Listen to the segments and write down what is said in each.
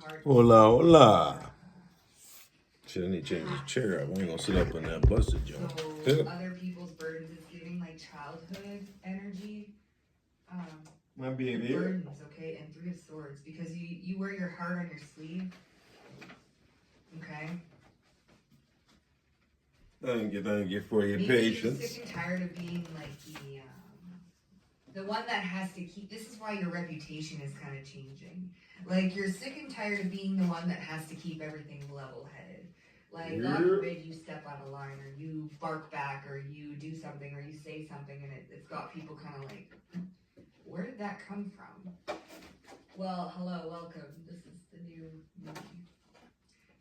hard. Hola, hola. Shit, I need to change this chair up. I ain't gonna sit up in that busted joint. So other people's burdens is giving like childhood energy. My baby. Burdens, okay, and Three of Swords, because you wear your heart on your sleeve. Okay. Thank you for your Maybe patience. you're sick and tired of being like the one that has to keep. This is why your reputation is kind of changing. Like you're sick and tired of being the one that has to keep everything level-headed. Like God forbid you step out of line, or you bark back, or you do something, or you say something, and it's got people kind of like, where did that come from? Well, hello, welcome. This is the new me.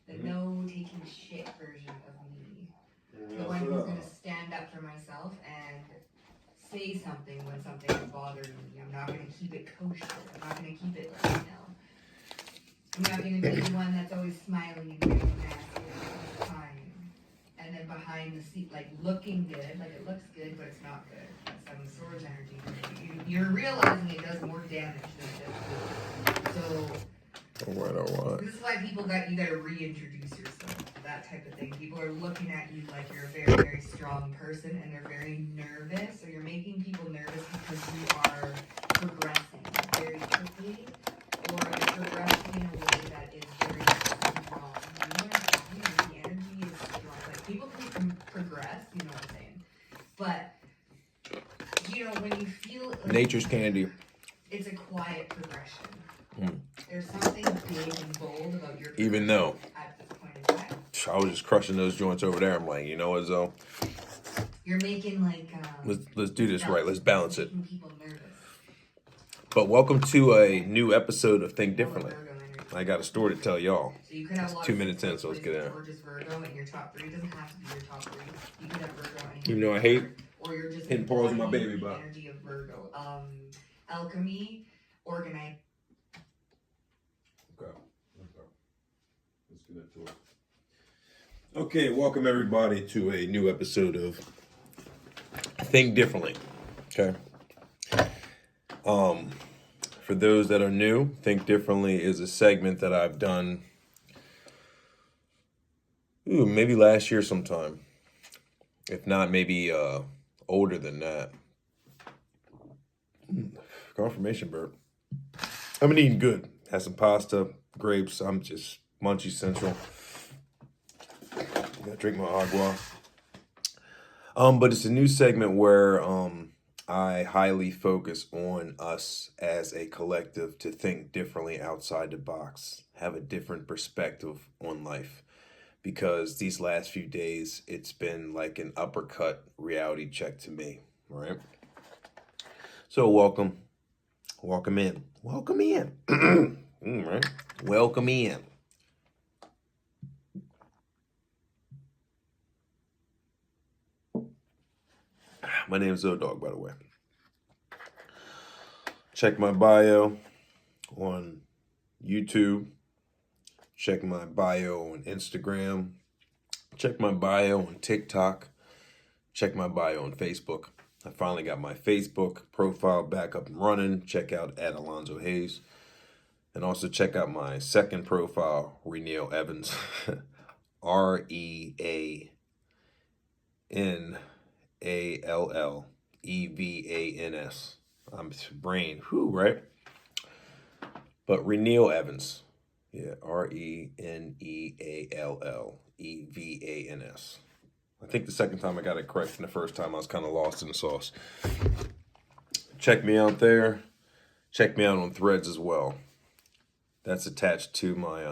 The no taking shit version of me. The one who's gonna stand up for myself and say something when something is bothering me. I'm not gonna keep it kosher. I'm not gonna keep it, I'm not gonna be the one that's always smiling and getting nasty all the time. And then behind the seat, like looking good, like it looks good, but it's not good. That's Seven of Swords energy. You're realizing it does more damage than it does good. So Alright. this is why you gotta reintroduce yourself. That type of thing. People are looking at you like you're a very, very strong person, and they're very nervous. So you're making people nervous because you are progressing very quickly, or you're progressing in a way that is very strong. You know what I'm saying? Like, the energy is strong. Like people can progress, you know what I'm saying? But you know when you feel like, Nature's candy. it's a quiet progression. There's something big and bold about your Even though at this point in time. I was just crushing those joints over there. I'm like, you know what, Zoe? You're making like Let's do this right. Let's balance it. making people nervous. But welcome to a new episode of Think Differently. I got a story to tell y'all. So you could have It's 2 minutes in, so let's get in. Or just Virgo in your top three. It doesn't have to be your top three. You could have Virgo in Even though I hate or you're just hitting pause on my baby, the but energy of Virgo. Alchemy, organize. Okay. Let's get into it. Okay, welcome everybody to a new episode of Think Differently. Okay. For those that are new, Think Differently is a segment that I've done maybe last year sometime. If not, maybe older than that. Confirmation burp. I've been eating good. Had some pasta, grapes. I'm just munchy central. Gotta drink my agua. But it's a new segment where I highly focus on us as a collective to think differently outside the box, have a different perspective on life. Because these last few days, it's been like an uppercut reality check to me, right? So welcome in. Right? Welcome in. My name is Zodog, by the way. Check my bio on YouTube. Check my bio on Instagram. Check my bio on TikTok. Check my bio on Facebook. I finally got my Facebook profile back up and running. Check out @Alonzo Hayes. And also check out my second profile, Reneal Evans. REANALLEVANS. I'm brain, right? But Reneal Evans. Yeah, RENEALLEVANS. I think the second time I got it correct, and the first time I was kind of lost in the sauce. Check me out there. Check me out on Threads as well. That's attached to my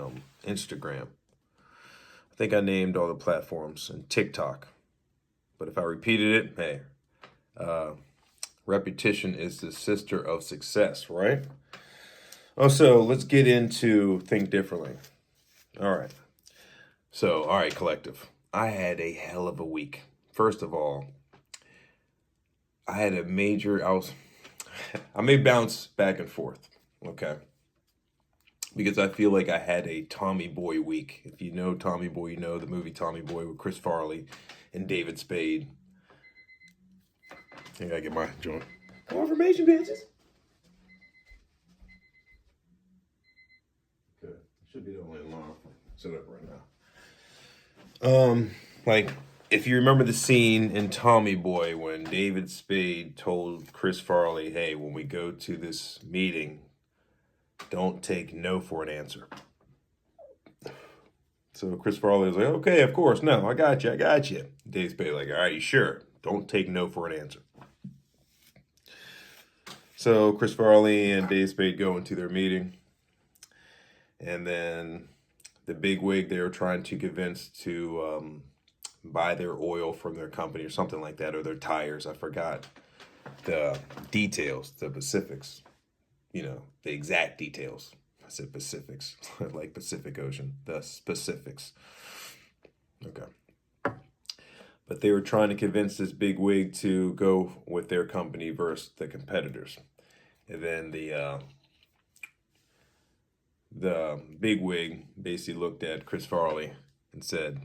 Instagram. I think I named all the platforms and TikTok. But if I repeated it, hey, repetition is the sister of success, right? So let's get into Think Differently. All right. So, all right, collective. I had a hell of a week. First of all, I had a major, I may bounce back and forth, okay? Because I feel like I had a Tommy Boy week. If you know Tommy Boy, you know the movie Tommy Boy with Chris Farley and David Spade. I gotta get my joint. Confirmation, bitches. Okay, Should be the only alarm set up right now. Like, if you remember the scene in Tommy Boy when David Spade told Chris Farley, hey, when we go to this meeting, don't take no for an answer. So Chris Farley was like, okay, of course, no, I got you. Dave Spade like, all right, you sure? Don't take no for an answer. So Chris Farley and Dave Spade go into their meeting. And then the big wig they were trying to convince to buy their oil from their company or something like that, or their tires. I forgot the details, the specifics, the exact details. I said Pacifics, like Pacific Ocean, the specifics. Okay. But they were trying to convince this big wig to go with their company versus the competitors. And then the big wig basically looked at Chris Farley and said,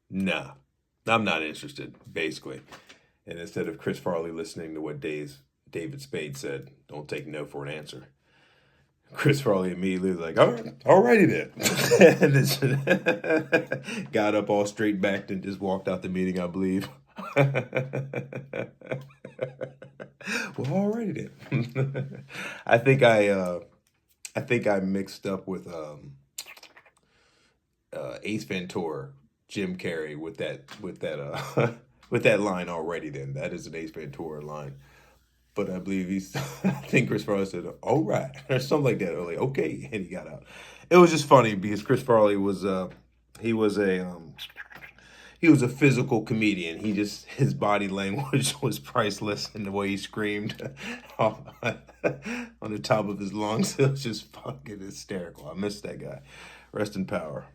nah, I'm not interested, basically. And instead of Chris Farley listening to what David Spade said, don't take no for an answer, Chris Farley immediately was like, alrighty then. And then got up all straight backed and just walked out the meeting, I believe. Well, alrighty then. I think I mixed up with Ace Ventura, Jim Carrey with that line already. Then that is an Ace Ventura line. But I believe I think Chris Farley said, all right, or something like that. Or like, okay, and he got out. It was just funny because Chris Farley was a physical comedian. His body language was priceless, and the way he screamed on the top of his lungs, it was just fucking hysterical. I miss that guy. Rest in power.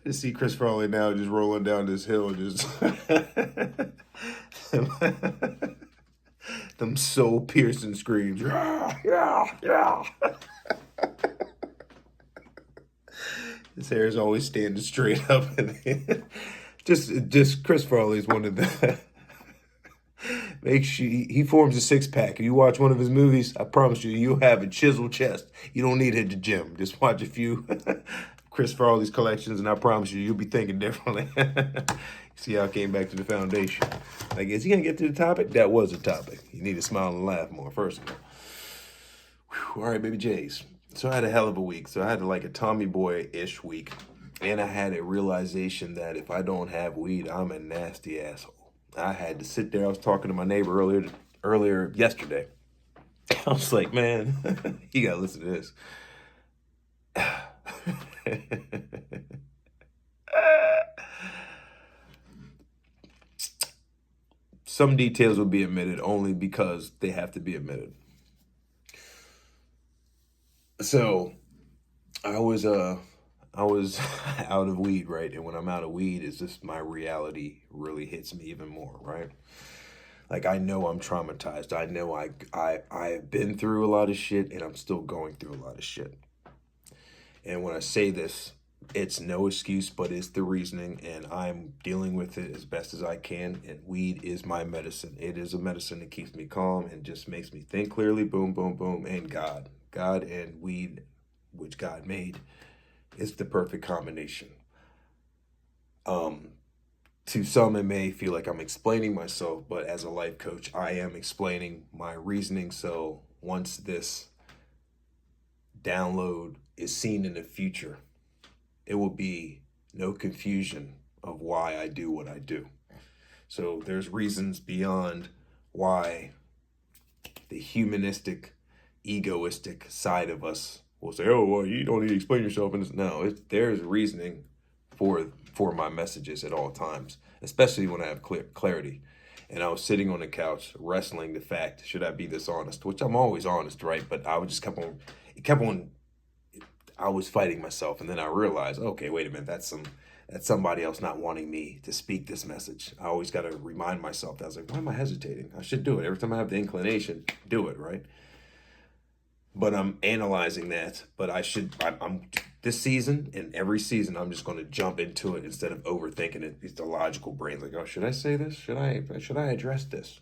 To see Chris Farley now just rolling down this hill, just them soul piercing screams. Yeah. His hair is always standing straight up, and just Chris Farley is one of the. He forms a six pack. If you watch one of his movies, I promise you'll have a chiseled chest. You don't need to hit the gym. Just watch a few Chris Farley's collections, and I promise you'll be thinking differently. See how I came back to the foundation. Like, is he gonna get to the topic? That was a topic. You need to smile and laugh more, first of all. Whew, all right, baby J's. So I had a hell of a week. So I had like a Tommy Boy-ish week. And I had a realization that if I don't have weed, I'm a nasty asshole. I had to sit there. I was talking to my neighbor earlier yesterday. I was like, man, you gotta listen to this. Some details will be omitted only because they have to be omitted. So I was out of weed, right? And when I'm out of weed, it's just my reality really hits me even more, right? Like, I know I'm traumatized. I know I've been through a lot of shit, and I'm still going through a lot of shit. And when I say this, it's no excuse, but it's the reasoning, and I'm dealing with it as best as I can, and weed is my medicine. It is a medicine that keeps me calm and just makes me think clearly, boom, boom, boom, and God and weed, which God made, is the perfect combination. To some, it may feel like I'm explaining myself, but as a life coach, I am explaining my reasoning. So once this download is seen in the future, it will be no confusion of why I do what I do. So there's reasons beyond why the humanistic, egoistic side of us will say, oh, well, you don't need to explain yourself. And no, there's reasoning for my messages at all times, especially when I have clarity. And I was sitting on the couch wrestling the fact, should I be this honest? Which I'm always honest, right? But I just kept on, I was fighting myself. And then I realized, okay, wait a minute, that's somebody else not wanting me to speak this message. I always got to remind myself that. I was like, why am I hesitating? I should do it. Every time I have the inclination, do it, right? But I'm analyzing that. But I'm this season and every season, I'm just going to jump into it instead of overthinking it. It's the logical brain. Like, oh, should I say this? Should I address this?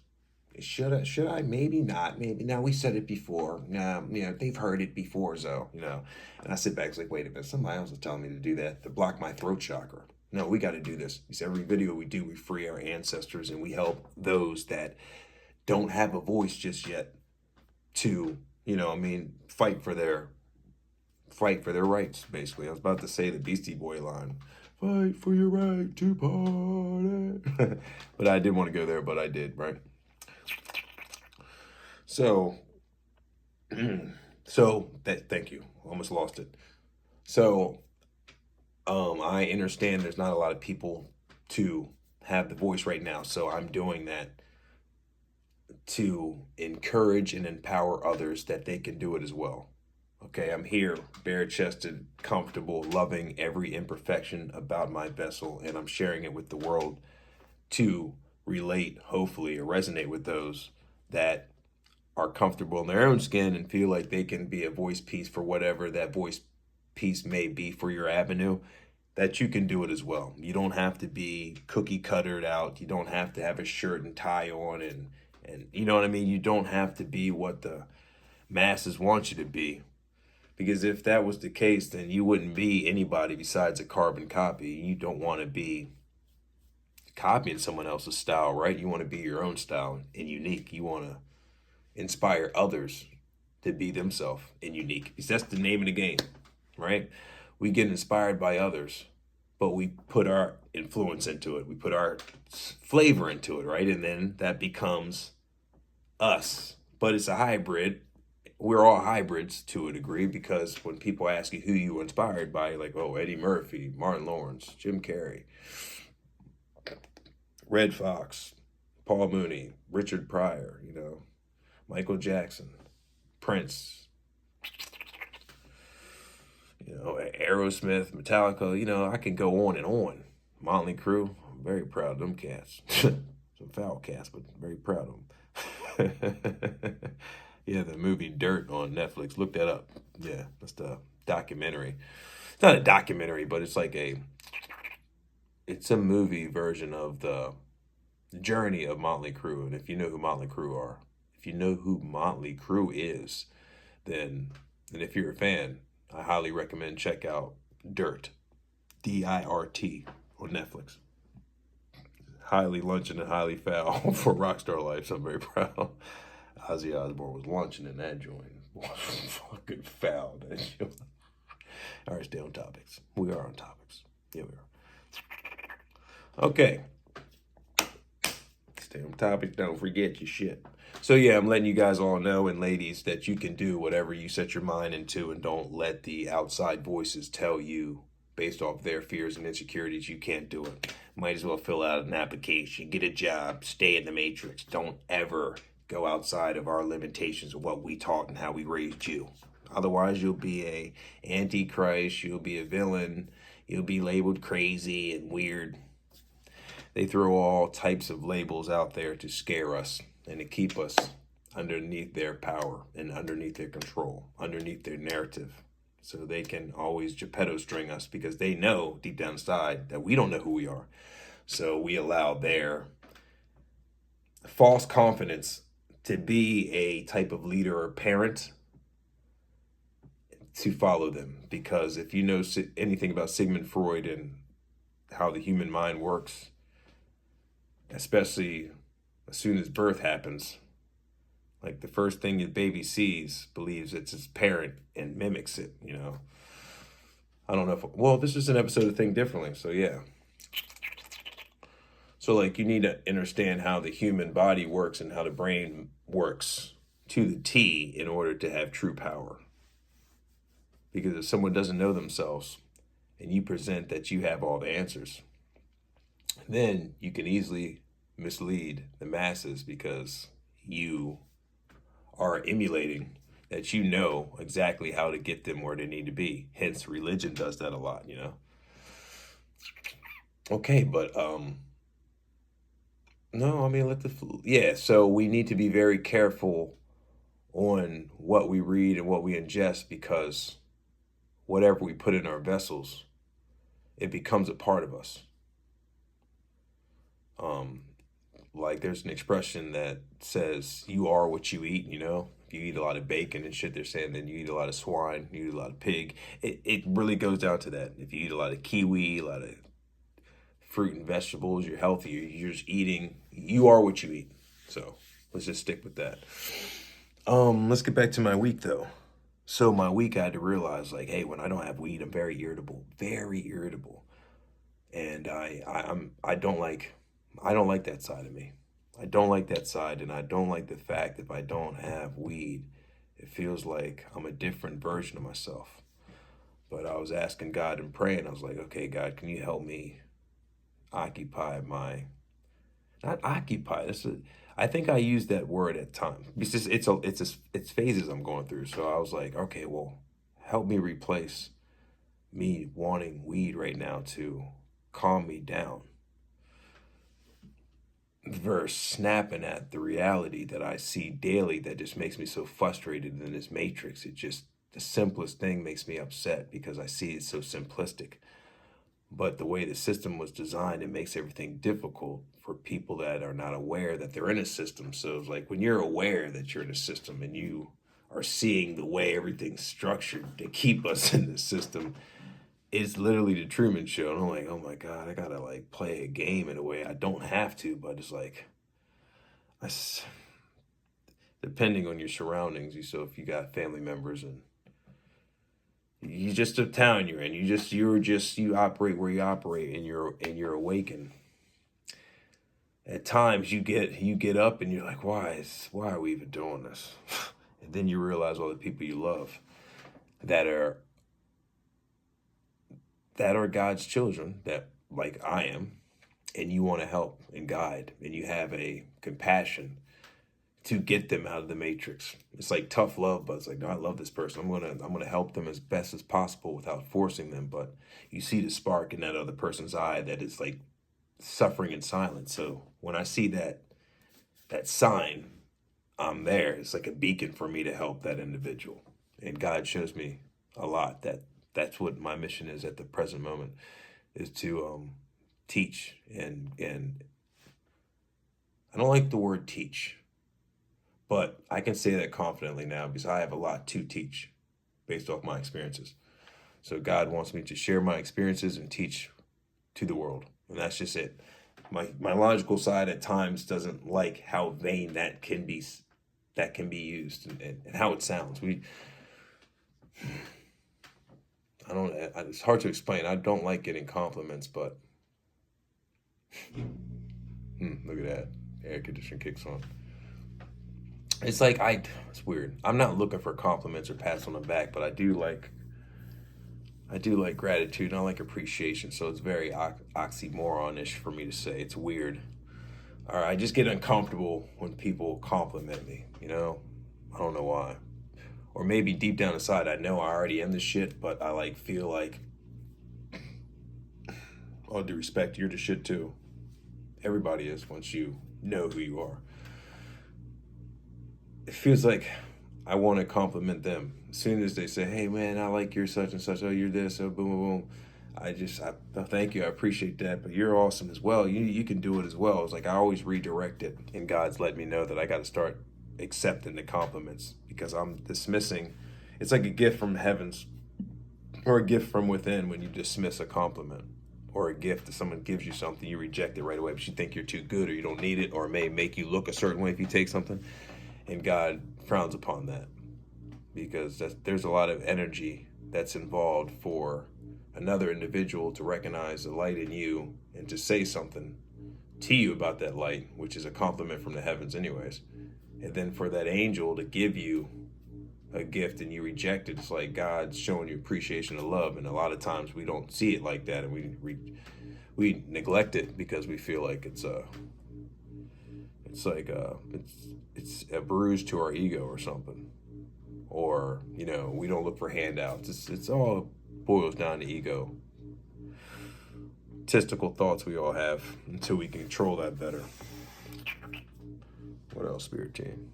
Should I? Maybe not. Maybe now. We said it before. Nah, they've heard it before, so And I sit back, it's like, wait a minute, somebody else is telling me to do that to block my throat chakra. No, we got to do this. Because every video we do, we free our ancestors and we help those that don't have a voice just yet to, fight for their rights. Basically, I was about to say the Beastie Boy line. Fight for your right to party. But I didn't want to go there, but I did, right? So, thank you. Almost lost it. So, I understand there's not a lot of people to have the voice right now. So I'm doing that to encourage and empower others that they can do it as well. Okay, I'm here, bare-chested, comfortable, loving every imperfection about my vessel, and I'm sharing it with the world to relate, hopefully, or resonate with those that are comfortable in their own skin and feel like they can be a voice piece for whatever that voice piece may be for your avenue, that you can do it as well. You don't have to be cookie cuttered out. You don't have to have a shirt and tie on and you know what I mean? You don't have to be what the masses want you to be. Because if that was the case, then you wouldn't be anybody besides a carbon copy. You don't want to be copying someone else's style, right? You want to be your own style and unique. You want to inspire others to be themselves and unique. Because that's the name of the game, right? We get inspired by others, but we put our influence into it. We put our flavor into it, right? And then that becomes us. But it's a hybrid. We're all hybrids to a degree, because when people ask you who you were inspired by, like, oh, Eddie Murphy, Martin Lawrence, Jim Carrey, Red Fox, Paul Mooney, Richard Pryor, Michael Jackson, Prince, Aerosmith, Metallica, I can go on and on. Motley Crue, I'm very proud of them cats. Some foul cats, but very proud of them. Yeah, the movie Dirt on Netflix. Look that up. Yeah, that's the documentary. It's not a documentary, but it's like it's a movie version of the journey of Motley Crue. And if you know who Motley Crue is, then if you're a fan, I highly recommend check out Dirt, D-I-R-T, on Netflix. Highly luncheon and highly foul for Rockstar Life, so I'm very proud. Ozzy Osbourne was lunching in that joint. Fucking foul, that joint. All right, stay on topics. We are on topics. Yeah, we are. Okay. Stay on topics. Don't forget your shit. So yeah, I'm letting you guys all know, and ladies, that you can do whatever you set your mind into, and don't let the outside voices tell you, based off their fears and insecurities, you can't do it. Might as well fill out an application, get a job, stay in the matrix. Don't ever go outside of our limitations of what we taught and how we raised you. Otherwise, you'll be a antichrist, you'll be a villain, you'll be labeled crazy and weird. They throw all types of labels out there to scare us and to keep us underneath their power and underneath their control, underneath their narrative. So they can always Geppetto string us, because they know deep down inside that we don't know who we are. So we allow their false confidence to be a type of leader or parent to follow them. Because if you know anything about Sigmund Freud and how the human mind works, especially as soon as birth happens, like the first thing your baby sees, believes it's its parent and mimics it, I don't know this is an episode of Think Differently, so yeah. So like, you need to understand how the human body works and how the brain works to the T in order to have true power. Because if someone doesn't know themselves and you present that you have all the answers, then you can easily mislead the masses, because you are emulating that you know exactly how to get them where they need to be. Hence, religion does that a lot, Okay, but no, I mean, so we need to be very careful on what we read and what we ingest, because whatever we put in our vessels, it becomes a part of us. like there's an expression that says you are what you eat, you know? If you eat a lot of bacon and shit, they're saying then you eat a lot of swine, you eat a lot of pig. It really goes down to that. If you eat a lot of kiwi, a lot of fruit and vegetables, you're healthier. You're just eating, you are what you eat. So let's just stick with that. Let's get back to my week though. So my week I had to realize like, hey, when I don't have weed, I'm very irritable. Very irritable. And I don't like that side of me. I don't like that side, and I don't like the fact if I don't have weed, it feels like I'm a different version of myself. But I was asking God and praying. I was like, okay, God, can you help me occupy my, not occupy. I think I use that word at times. It's phases I'm going through. So I was like, okay, well, help me replace me wanting weed right now to calm me down versus snapping at the reality that I see daily that just makes me so frustrated in this matrix. It just, the simplest thing makes me upset because I see it so simplistic. But the way the system was designed, it makes everything difficult for people that are not aware that they're in a system. So it's like when you're aware that you're in a system and you are seeing the way everything's structured to keep us in the system, it's literally the Truman Show. And I'm like, oh my God, I gotta like play a game in a way I don't have to, but it's like, depending on your surroundings, so if you got family members and you just the town you're in, you operate where you operate and you're awakened. At times you get up and you're like, why are we even doing this? And then you realize all the people you love that are God's children, that like I am, and you want to help and guide, and you have a compassion to get them out of the matrix. It's like tough love, but it's like, no, I love this person. I'm gonna help them as best as possible without forcing them. But you see the spark in that other person's eye that is like suffering in silence. So when I see that sign, I'm there. It's like a beacon for me to help that individual. And God shows me a lot that's what my mission is at the present moment, is to teach. And I don't like the word teach, but I can say that confidently now because I have a lot to teach based off my experiences. So God wants me to share my experiences and teach to the world. And that's just it. My logical side at times doesn't like how vain that can be used and how it sounds. It's hard to explain. I don't like getting compliments, but look at that. Air conditioner kicks on. It's like, it's weird. I'm not looking for compliments or pats on the back, but I do like gratitude and I like appreciation. So it's very oxymoron-ish for me to say. It's weird. All right, I just get uncomfortable when people compliment me, you know? I don't know why. Or maybe deep down inside, I know I already am this shit, but I like feel like, all due respect, you're the shit too. Everybody is once you know who you are. It feels like I want to compliment them. As soon as they say, hey man, I like your such and such, oh you're this, oh boom, boom, boom. I thank you, I appreciate that, but you're awesome as well. You can do it as well. It's like I always redirect it, and God's let me know that I got to start accepting the compliments because I'm dismissing. It's like a gift from heavens or a gift from within when you dismiss a compliment or a gift that someone gives you something, you reject it right away because you think you're too good or you don't need it, or it may make you look a certain way if you take something. And God frowns upon that because there's a lot of energy that's involved for another individual to recognize the light in you and to say something to you about that light, which is a compliment from the heavens anyways. And then for that angel to give you a gift and you reject it, it's like God's showing you appreciation and love. And a lot of times we don't see it like that, and we neglect it because we feel like it's a bruise to our ego or something, or we don't look for handouts. It's all boils down to ego, testicle thoughts we all have until we can control that better. What else, Spirit Team?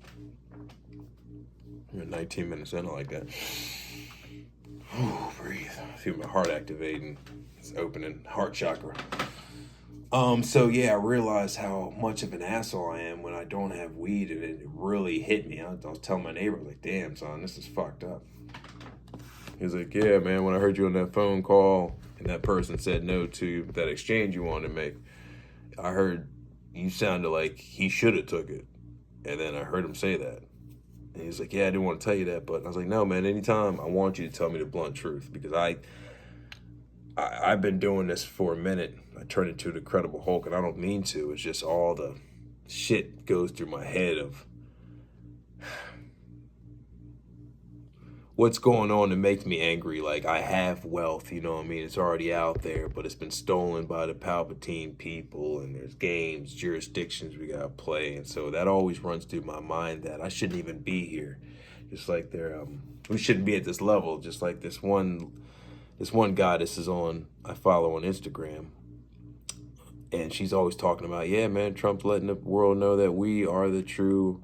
You're 19 minutes in, I like that. Ooh, breathe. I feel my heart activating. It's opening, heart chakra. So yeah, I realized how much of an asshole I am when I don't have weed, and it really hit me. I was telling my neighbor, like, damn, son, this is fucked up. He was like, yeah, man, when I heard you on that phone call and that person said no to that exchange you wanted to make, I heard you sounded like he should have took it. And then I heard him say that. And he's like, yeah, I didn't want to tell you that. But I was like, no, man, anytime I want you to tell me the blunt truth, because I've been doing this for a minute. I turned into the Incredible Hulk, and I don't mean to. It's just all the shit goes through my head of what's going on that makes me angry. Like, I have wealth, you know what I mean? It's already out there, but it's been stolen by the Palpatine people, and there's games, jurisdictions we gotta play. And so that always runs through my mind that I shouldn't even be here. Just like we shouldn't be at this level. Just like this one goddess I follow on Instagram, and she's always talking about, yeah, man, Trump's letting the world know that we are the true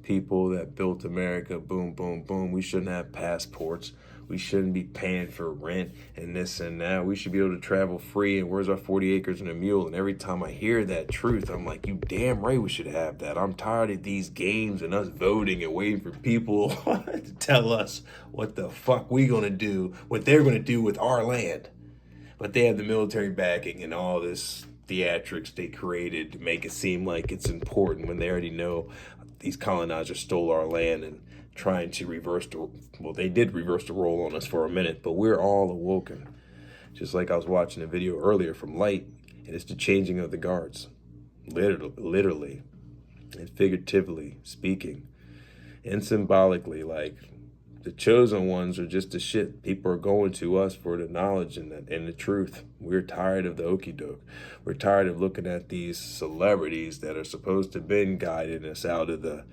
people that built America. Boom, boom, boom. We shouldn't have passports. We shouldn't be paying for rent and this and that. We should be able to travel free. And where's our 40 acres and a mule? And every time I hear that truth, I'm like, you damn right we should have that. I'm tired of these games and us voting and waiting for people to tell us what the fuck we gonna do, what they're gonna do with our land. But they have the military backing and all this theatrics they created to make it seem like it's important when they already know these colonizers stole our land and trying to they did reverse the role on us for a minute, but we're all awoken. Just like I was watching a video earlier from Light, and it's the changing of the guards, literally and figuratively speaking, and symbolically. Like, the chosen ones are just the shit. People are going to us for the knowledge and the truth. We're tired of the okie doke. We're tired of looking at these celebrities that are supposed to have been guiding us out of the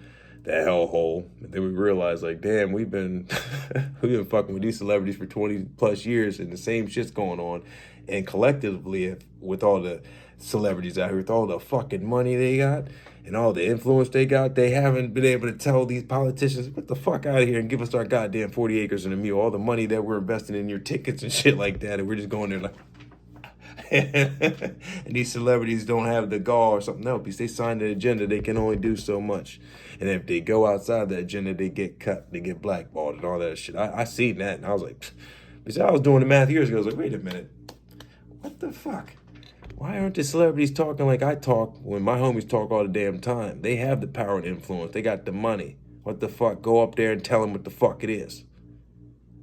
hellhole. And then we realize, like, damn, we've been fucking with these celebrities for 20 plus years, and the same shit's going on. And collectively, with all the celebrities out here, with all the fucking money they got and all the influence they got, they haven't been able to tell these politicians, get the fuck out of here and give us our goddamn 40 acres and a mule, all the money that we're investing in your tickets and shit like that. And we're just going there like, and these celebrities don't have the gall or something else, because they signed an agenda. They can only do so much. And if they go outside the agenda, they get cut, they get blackballed and all that shit. I seen that, and I was like, because I was doing the math years ago. I was like, wait a minute, what the fuck? Why aren't the celebrities talking like I talk when my homies talk all the damn time? They have the power and influence. They got the money. What the fuck? Go up there and tell them what the fuck it is.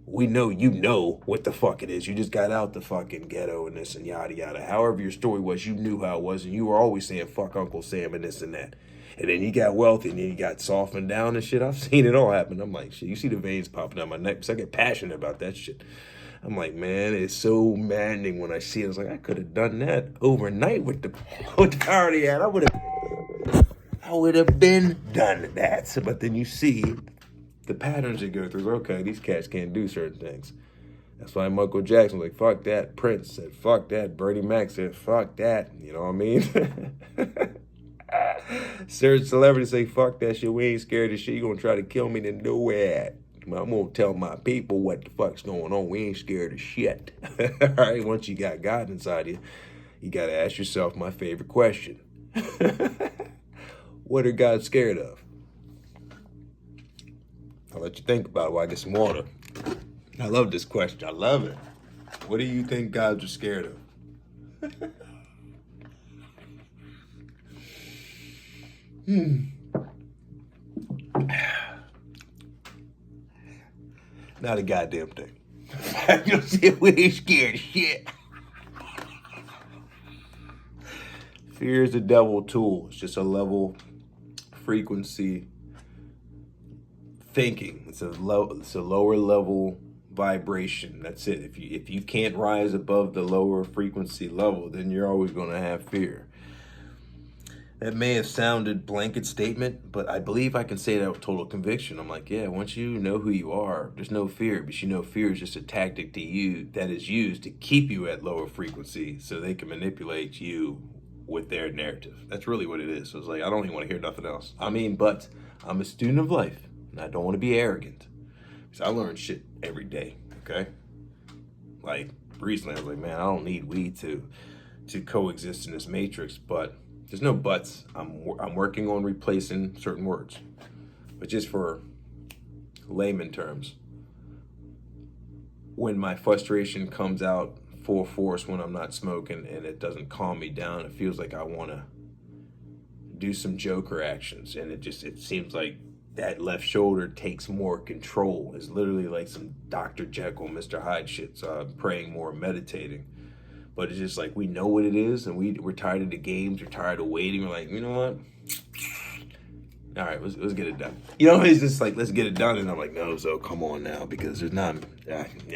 We know you know what the fuck it is. You just got out the fucking ghetto and this and yada yada. However your story was, you knew how it was, and you were always saying fuck Uncle Sam and this and that. And then you got wealthy, and then you got softened down and shit. I've seen it all happen. I'm like, shit, you see the veins popping down my neck, because I get passionate about that shit. I'm like, man, it's so maddening when I see it. I was like, I could have done that overnight with the power they had. I would have been done that. But then you see the patterns they go through. Okay, these cats can't do certain things. That's why Michael Jackson was like, fuck that. Prince said, fuck that. Bernie Mac said, fuck that. You know what I mean? Certain celebrities say, fuck that shit. We ain't scared of shit. You gonna try to kill me, then nowhere at. I'm gonna tell my people what the fuck's going on. We ain't scared of shit. All right, once you got God inside you, you gotta ask yourself my favorite question. What are God scared of? I'll let you think about it while I get some water. I love this question. I love it. What do you think God's are scared of? Not a goddamn thing. You see, we ain't scared of shit. Fear is a devil tool. It's just a level frequency thinking. It's a lower level vibration. That's it. If you can't rise above the lower frequency level, then you're always going to have fear. That may have sounded blanket statement, but I believe I can say that with total conviction. I'm like, yeah, once you know who you are, there's no fear, because you know fear is just a tactic that is used to keep you at lower frequency so they can manipulate you with their narrative. That's really what it is. So it's like, I don't even want to hear nothing else. I mean, but I'm a student of life, and I don't want to be arrogant, because I learn shit every day, okay? Like, recently I was like, man, I don't need weed to to coexist in this matrix, but there's no buts. I'm working on replacing certain words, but just for layman terms, when my frustration comes out full force when I'm not smoking and it doesn't calm me down, it feels like I want to do some Joker actions, and it seems like that left shoulder takes more control. It's literally like some Dr. Jekyll, Mr. Hyde shit. So I'm praying more, meditating. But it's just like we know what it is, and we're tired of the games, we're tired of waiting. We're like, you know what? All right, let's get it done. You know, it's just like, let's get it done. And I'm like, no, so come on now, because there's not,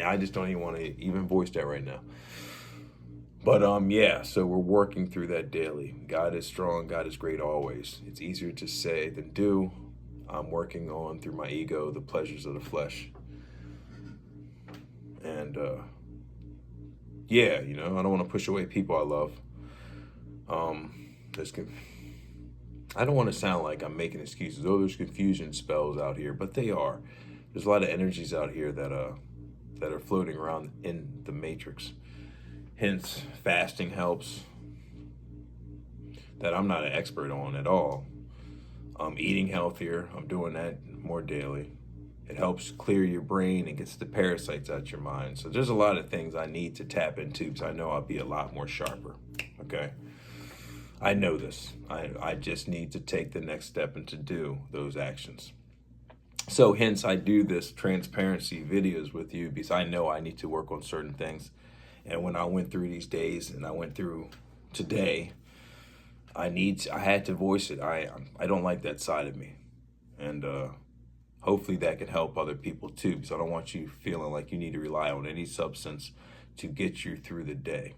I just don't even want to even voice that right now. But yeah, so we're working through that daily. God is strong, God is great always. It's easier to say than do. I'm working on, through my ego, the pleasures of the flesh. And yeah, you know, I don't want to push away people I love. I don't want to sound like I'm making excuses. Oh, there's confusion spells out here, but they are. There's a lot of energies out here that are floating around in the matrix. Hence, fasting helps. That I'm not an expert on at all. Eating healthier, I'm doing that more daily. It helps clear your brain and gets the parasites out your mind. So there's a lot of things I need to tap into because I know I'll be a lot more sharper. Okay? I know this. I just need to take the next step and to do those actions. So hence I do this transparency videos with you because I know I need to work on certain things. And when I went through these days and I went through today, I had to voice it. I don't like that side of me. And hopefully that can help other people too, because I don't want you feeling like you need to rely on any substance to get you through the day.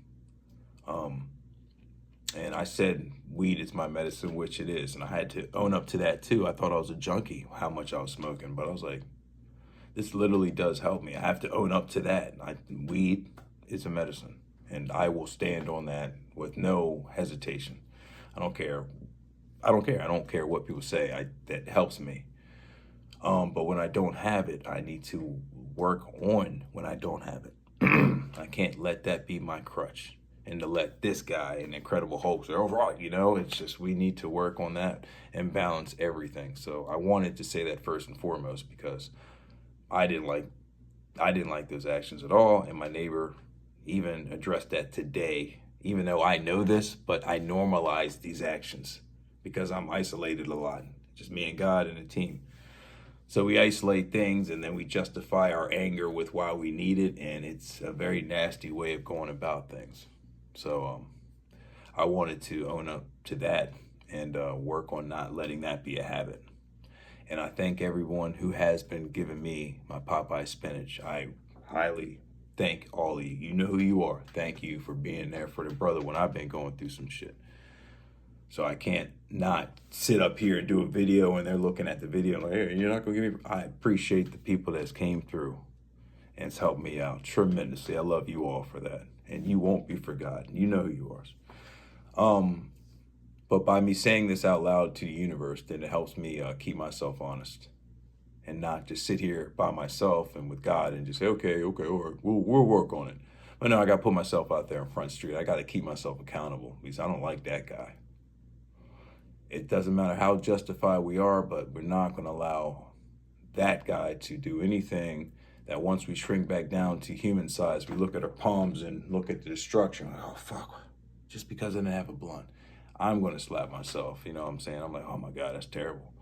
And I said weed is my medicine, which it is. And I had to own up to that too. I thought I was a junkie, how much I was smoking. But I was like, this literally does help me. I have to own up to that. Weed is a medicine. And I will stand on that with no hesitation. I don't care. I don't care what people say. That helps me. But when I don't have it, I need to work on when I don't have it. I can't let that be my crutch. And to let this guy, an Incredible Hulk, say, oh, right, you know, it's just we need to work on that and balance everything. So I wanted to say that first and foremost because I didn't like those actions at all. And my neighbor even addressed that today, even though I know this, but I normalized these actions because I'm isolated a lot, just me and God and a team. So we isolate things and then we justify our anger with why we need it. And it's a very nasty way of going about things. So I wanted to own up to that and work on not letting that be a habit. And I thank everyone who has been giving me my Popeye spinach. I highly thank all of you. You know who you are. Thank you for being there for the brother when I've been going through some shit. So I can't not sit up here and do a video and they're looking at the video and like, hey, you're not going to give me... I appreciate the people that's came through and it's helped me out tremendously. I love you all for that. And you won't be forgotten. You know who you are. But by me saying this out loud to the universe, then it helps me keep myself honest and not just sit here by myself and with God and just say, okay, all right, we'll work on it. But no, I got to put myself out there on Front Street. I got to keep myself accountable because I don't like that guy. It doesn't matter how justified we are, but we're not going to allow that guy to do anything that once we shrink back down to human size, we look at our palms and look at the destruction. Like, oh, fuck, just because I didn't have a blunt, I'm going to slap myself. You know what I'm saying? I'm like, oh my God, that's terrible.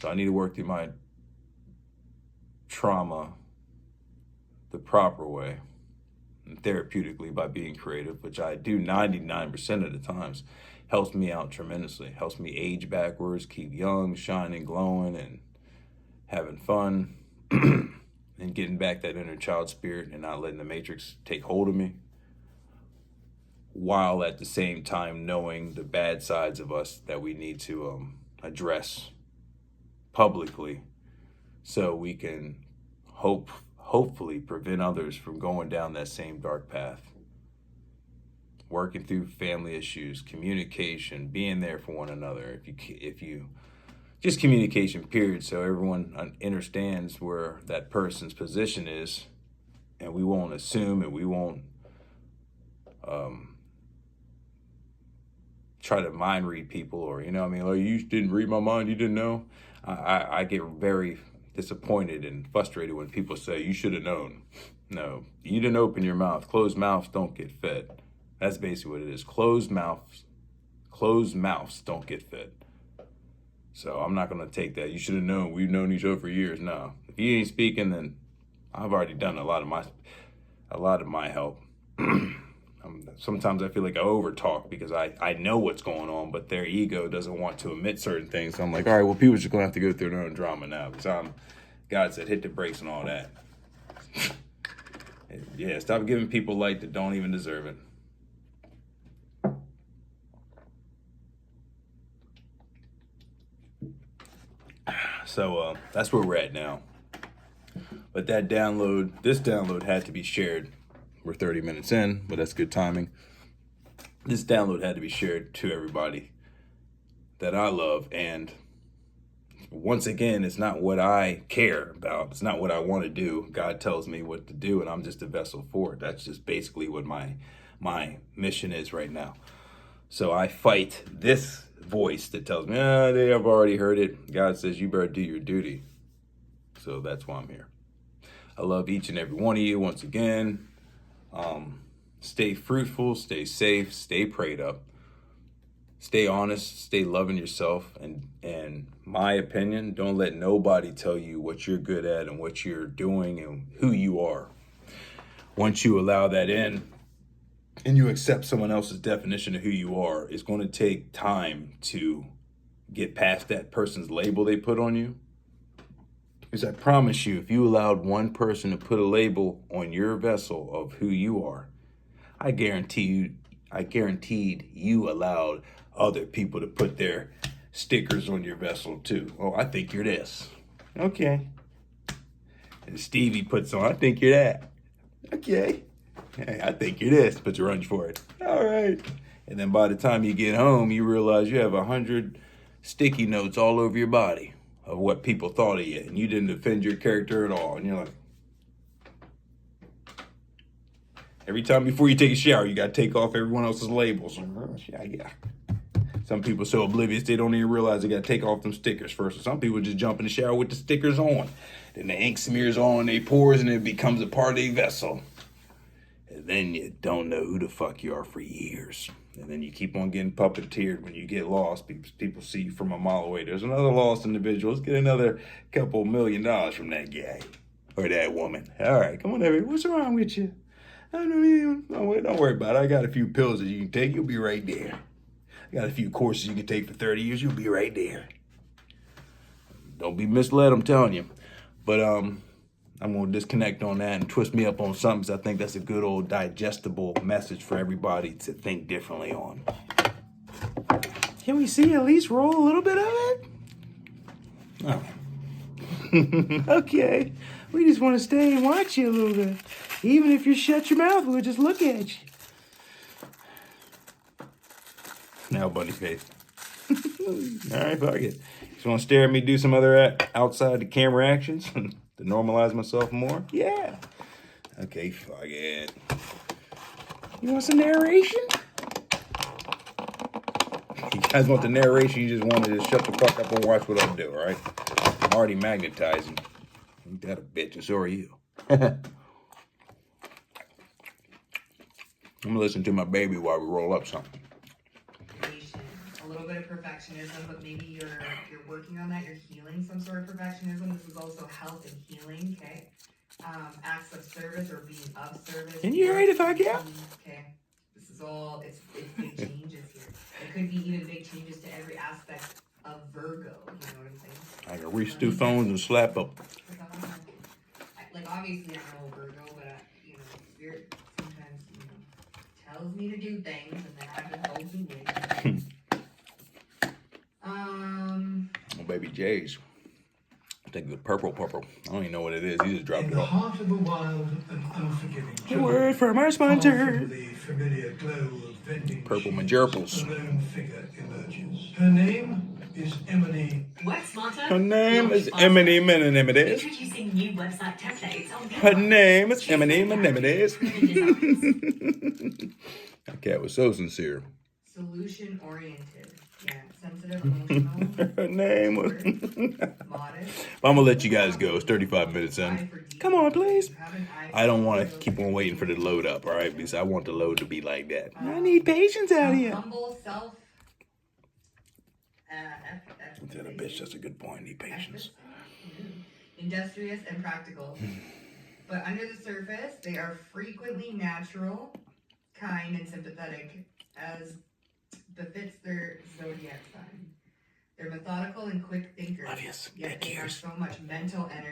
So I need to work through my trauma the proper way and therapeutically by being creative, which I do 99% of the times. Helps me out tremendously. Helps me age backwards, keep young, shining, glowing, and having fun. And getting back that inner child spirit and not letting the matrix take hold of me, while at the same time knowing the bad sides of us that we need to address publicly so we can hopefully prevent others from going down that same dark path. Working through family issues, communication, being there for one another. If you just communication, period, so everyone understands where that person's position is, and we won't assume and we won't try to mind read people, or, you know what I mean? Like, you didn't read my mind, you didn't know. I get very disappointed and frustrated when people say, you should have known. No, you didn't open your mouth. Closed mouths don't get fed. That's basically what it is. Closed mouths don't get fed. So I'm not going to take that. You should have known. We've known each other for years. No, if you ain't speaking, then I've already done a lot of my help. Sometimes I feel like I overtalk because I know what's going on, but their ego doesn't want to admit certain things. So I'm like, all right, well, people are just going to have to go through their own drama now, because God said hit the brakes and all that. Yeah, stop giving people light that don't even deserve it. So that's where we're at now. But this download had to be shared. We're 30 minutes in, but that's good timing. This download had to be shared to everybody that I love. And once again, it's not what I care about. It's not what I want to do. God tells me what to do, and I'm just a vessel for it. That's just basically what my mission is right now. So I fight this voice that tells me, they have already heard it. God says, you better do your duty. So that's why I'm here. I love each and every one of you once again. Stay fruitful, stay safe, stay prayed up, stay honest, stay loving yourself. And my opinion, don't let nobody tell you what you're good at and what you're doing and who you are. Once you allow that in and you accept someone else's definition of who you are, it's going to take time to get past that person's label they put on you. Because I promise you, if you allowed one person to put a label on your vessel of who you are, I guaranteed you allowed other people to put their stickers on your vessel too. Oh, I think you're this. Okay. And Stevie puts on, I think you're that. Okay. Hey, I think you're this, but you run for it. All right. And then by the time you get home, you realize you have 100 sticky notes all over your body of what people thought of you, and you didn't defend your character at all. And you're like, every time before you take a shower, you got to take off everyone else's labels. Yeah. Some people are so oblivious they don't even realize they got to take off them stickers first. Some people just jump in the shower with the stickers on. Then the ink smears on their pores and it becomes a part of their vessel. And then you don't know who the fuck you are for years. And then you keep on getting puppeteered when you get lost. People see you from a mile away. There's another lost individual. Let's get another couple $1 million from that guy or that woman. All right, come on, everybody. What's wrong with you? Don't worry about it. I got a few pills that you can take. You'll be right there. I got a few courses you can take for 30 years. You'll be right there. Don't be misled, I'm telling you. But I'm going to disconnect on that and twist me up on something, because I think that's a good old digestible message for everybody to think differently on. Can we see at least roll a little bit of it? Oh. Okay. We just want to stay and watch you a little bit. Even if you shut your mouth, we'll just look at you. Now, bunny face. All right, fuck it. Just want to stare at me do some other outside the camera actions to normalize myself more? Yeah. Okay, fuck it. You want some narration? You guys want the narration? You just want to just shut the fuck up and watch what I do, all right? I'm already magnetizing. Ain't that a bitch, and so are you. I'm gonna listen to my baby while we roll up something. A little bit of perfectionism, but maybe you're working on that. You're healing some sort of perfectionism. This is also health and healing. Okay, acts of service or being of service. Can you hear it if I get? Okay, this is all. It's big changes here. It could be even big changes to every aspect of Virgo. You know what I'm saying? I can reach through phones and slap up. Like obviously I'm no Virgo, but Spirit sometimes tells me to do things, and then I just go do it. Oh, baby J's. I think the purple. I don't even know what it is. He just dropped In it the off. heart of a wild and unforgiving A jungle, word from our far sponsor. from the familiar glow of vending Purple machines, Majerples. a lone figure emerges. Her name is Emily. Work smarter. Her name launch is faster. Emily Menenimedes. Introducing new website templates on Her Canva. name is Choose Emily your characters, Menenimedes. proven designs. That cat was so sincere. So solution oriented. Yeah, sensitive, emotional. Her name was. Modest. I'm gonna let you guys go. It's 35 minutes in. Come on, please. You have an eye I don't for want to detail. keep on waiting for the load up, all right? Because I want the load to be like that. I need patience out here. Humble self. Tell a bitch that's a good point. Need patience. Industrious and practical. But under the surface, they are frequently natural, kind, and sympathetic, as befits their zodiac sign. They're methodical and quick thinkers. Obvious. Yet Big they have ears. so much mental energy.